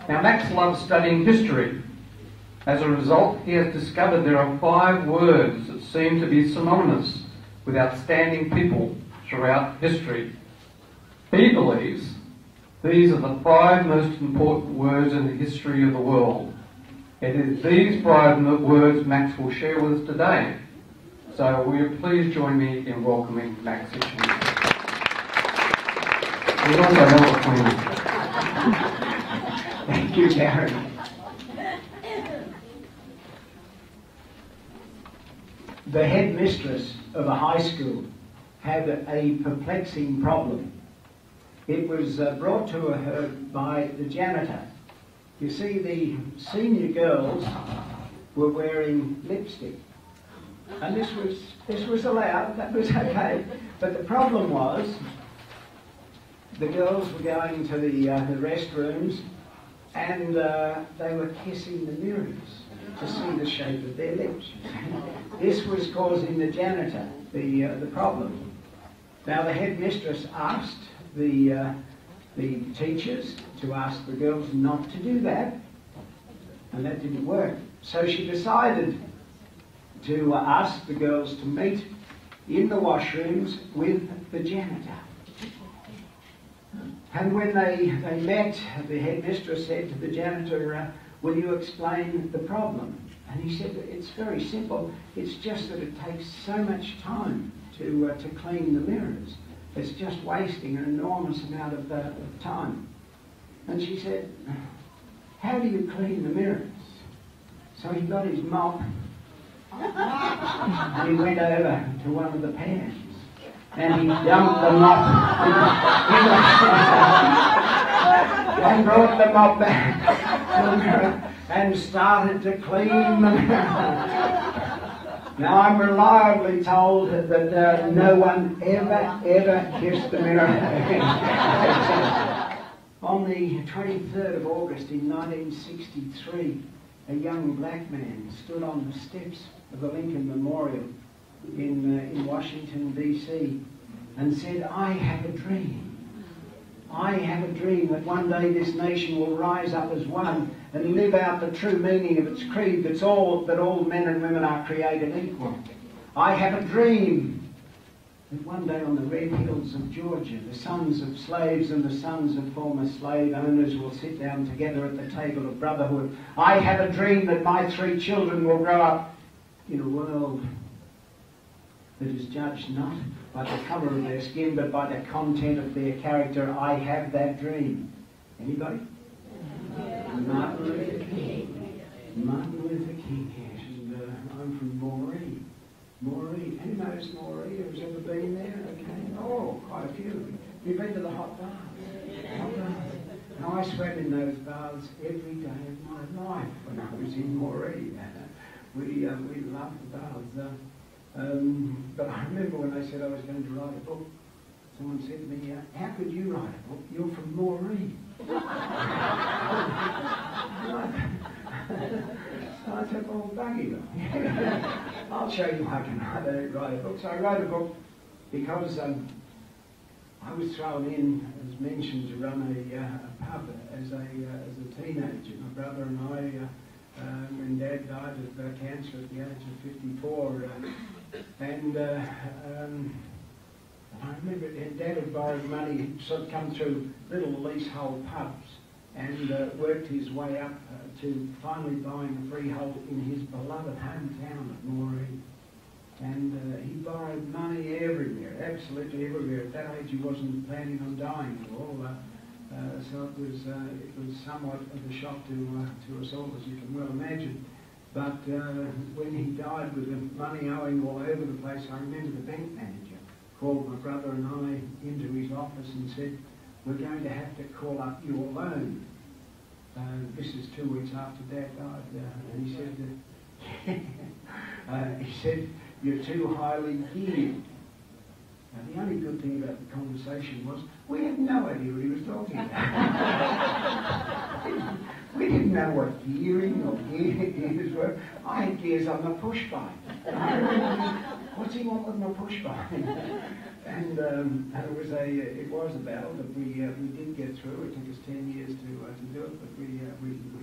Now, Max loves studying history. As a result, he has discovered there are 5 words that seem to be synonymous with outstanding people throughout history. He believes these are the 5 most important words in the history of the world. It is these 5 words Max will share with us today. So will you please join me in welcoming Max Hitchins. He's also Melbourne Queen. Thank you, Gary. The headmistress of a high school had a perplexing problem. It was brought to her by the janitor. You see, the senior girls were wearing lipstick. And this was allowed, that was okay. But the problem was, the girls were going to the restrooms and they were kissing the mirrors to see the shape of their lips. This was causing the janitor the problem. Now the headmistress asked the teachers to ask the girls not to do that, and that didn't work. So she decided to ask the girls to meet in the washrooms with the janitor. And when they met, the headmistress said to the janitor, will you explain the problem? And he said, it's very simple. It's just that it takes so much time to clean the mirrors. It's just wasting an enormous amount of time. And she said, how do you clean the mirrors? So he got his mop and he went over to one of the pans and he dumped the mop and brought the mop back to the mirror and started to clean the mirror. Now I'm reliably told that no one ever kissed the mirror again. On the 23rd of August in 1963, a young black man stood on the steps of the Lincoln Memorial in Washington, D.C. and said, I have a dream. I have a dream that one day this nation will rise up as one and live out the true meaning of its creed, that all men and women are created equal. I have a dream that one day on the red hills of Georgia, the sons of slaves and the sons of former slave owners will sit down together at the table of brotherhood. I have a dream that my 3 children will grow up in a world that is judged not by the colour of their skin, but by the content of their character. I have that dream. Anybody? Martin Luther King. Martin Luther King, yes. And I'm from Moree. Moree. Who knows Moree? Who's ever been there? Okay. Oh, quite a few. You've been to the hot baths? Hot baths. Now, I swam in those baths every day of my life when I was in Moree. We loved the baths. But I remember when they said I was going to write a book, someone said to me, how could you write a book? You're from Moree. So I said, well, buggy them. I'll show you how I can write a book. So I wrote a book because I was thrown in, as mentioned, to run a pub as a teenager. My brother and I, when Dad died of cancer at the age of 54, and I remember Dad had borrowed money, sort of come through little leasehold pubs, and worked his way up to finally buying a freehold in his beloved hometown of Moree. And he borrowed money everywhere, absolutely everywhere. At that age he wasn't planning on dying at all, so it was somewhat of a shock to us all, as you can well imagine. But when he died with the money owing all over the place, I remember the bank manager called my brother and I into his office and said, we're going to have to call up your loan. This is 2 weeks after Dad died, and he said, you're too highly geared. Now, the only good thing about the conversation was we had no idea what he was talking about. We didn't know what gearing or gears were. I had gears on my push bike. What's he want with my push bike? And it was a battle, but we did get through. It took us 10 years to do it, but we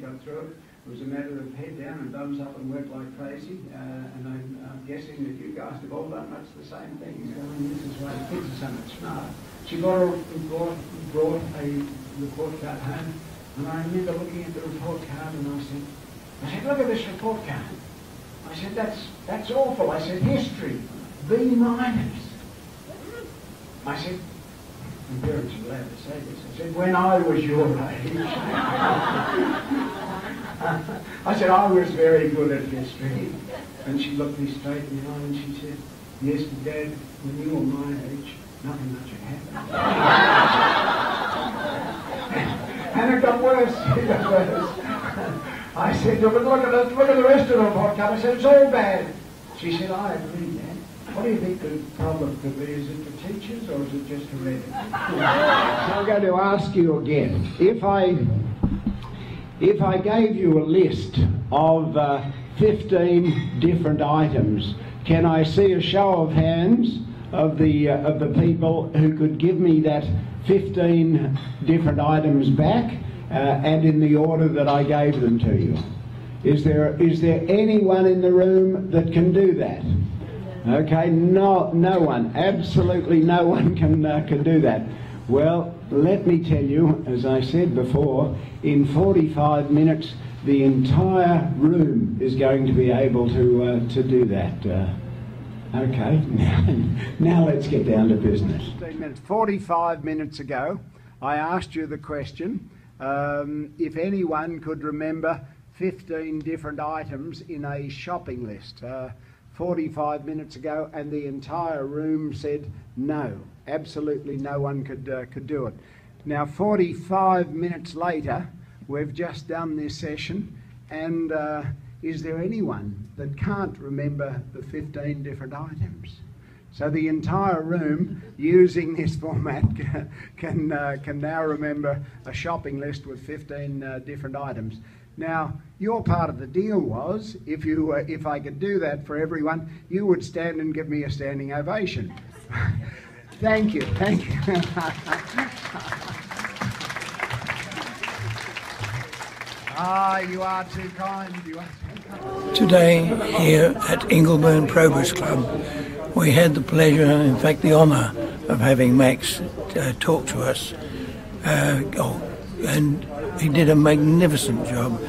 got through it. It was a matter of head down and thumbs up and work like crazy. And I'm guessing that you guys have all done much the same thing. This is why the kids are so much smarter. She brought a report card home, and I remember looking at the report card and I said, look at this report card. I said, that's awful. I said, history, B minus. I said, and parents are allowed to say this, I said, when I was your age. I said, I was very good at history. And she looked me straight in the eye and she said, yes, but Dad, when you were my age, nothing much had happened. And it got worse. It got worse. I said, look at the rest of the report card. I said, it's all bad. She said, I agree, Dad. What do you think the problem could be? Is it the teachers or is it just heredity? So I'm going to ask you again. If I gave you a list of 15 different items, can I see a show of hands of the people who could give me that 15 different items back and in the order that I gave them to you? Is there anyone in the room that can do that? Okay, no one, absolutely no one can do that. Well, let me tell you, as I said before, in 45 minutes the entire room is going to be able to do that. Okay, now let's get down to business. 45 minutes ago, I asked you the question, if anyone could remember 15 different items in a shopping list. 45 minutes ago, and the entire room said no. Absolutely no one could do it. Now, 45 minutes later, we've just done this session, and is there anyone that can't remember the 15 different items? So the entire room, using this format, can now remember a shopping list with 15 different items. Now, your part of the deal was, if I could do that for everyone, you would stand and give me a standing ovation. Thank you, thank you. You are too kind, you are too kind. Today, here at Ingleburn Progress Club, we had the pleasure, in fact the honour, of having Max talk to us. And he did a magnificent job.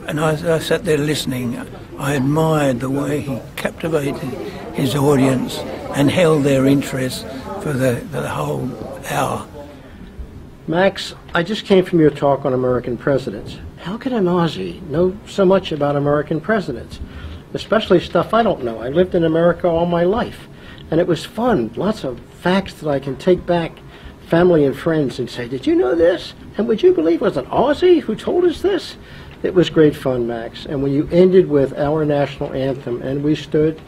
And I sat there listening. I admired the way he captivated his audience and held their interest for the whole hour. Max, I just came from your talk on American presidents. How can an Aussie know so much about American presidents? Especially stuff I don't know. I lived in America all my life, and it was fun. Lots of facts that I can take back, family and friends, and say, did you know this? And would you believe it was an Aussie who told us this? It was great fun, Max. And when you ended with our national anthem, and we stood...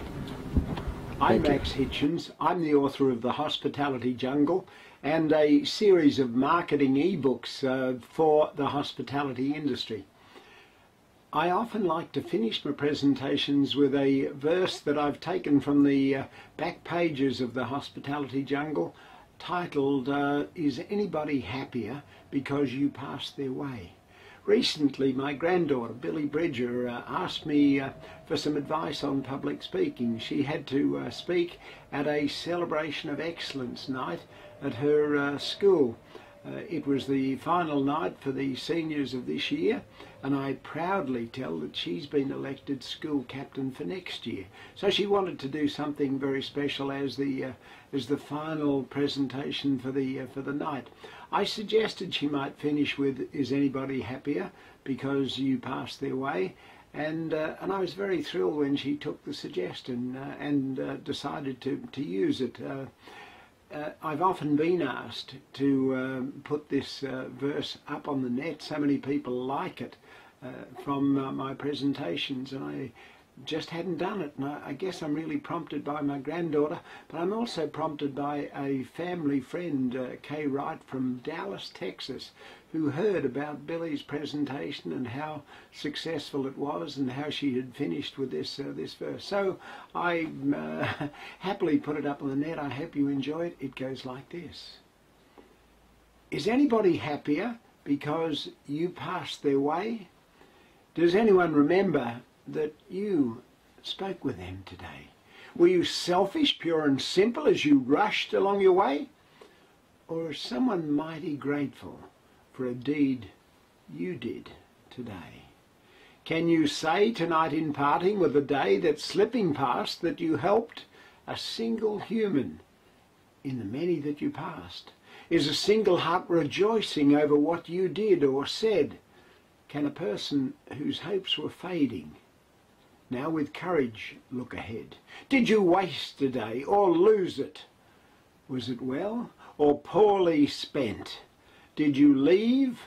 I'm Max Hitchins. I'm the author of The Hospitality Jungle and a series of marketing ebooks for the hospitality industry. I often like to finish my presentations with a verse that I've taken from the back pages of The Hospitality Jungle, titled, Is Anybody Happier Because You Passed Their Way? Recently, my granddaughter, Billy Bridger, asked me for some advice on public speaking. She had to speak at a celebration of excellence night at her school. It was the final night for the seniors of this year, and I proudly tell that she's been elected school captain for next year. So she wanted to do something very special as the final presentation for the night. I suggested she might finish with, is anybody happier because you passed their way? And I was very thrilled when she took the suggestion and decided to use it. I've often been asked to put this verse up on the net. So many people like it from my presentations, and just hadn't done it. And I guess I'm really prompted by my granddaughter, but I'm also prompted by a family friend, Kay Wright from Dallas, Texas, who heard about Billy's presentation and how successful it was and how she had finished with this verse. So I happily put it up on the net. I hope you enjoy it. It goes like this. Is anybody happier because you passed their way? Does anyone remember that you spoke with them today? Were you selfish, pure and simple as you rushed along your way? Or is someone mighty grateful for a deed you did today? Can you say tonight in parting with the day that's slipping past that you helped a single human in the many that you passed? Is a single heart rejoicing over what you did or said? Can a person whose hopes were fading now with courage look ahead? Did you waste a day or lose it? Was it well or poorly spent? Did you leave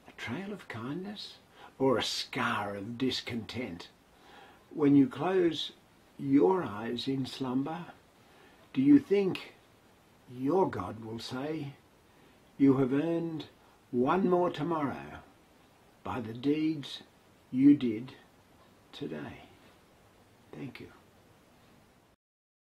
a trail of kindness or a scar of discontent? When you close your eyes in slumber, do you think your God will say, you have earned one more tomorrow by the deeds you did today? Thank you.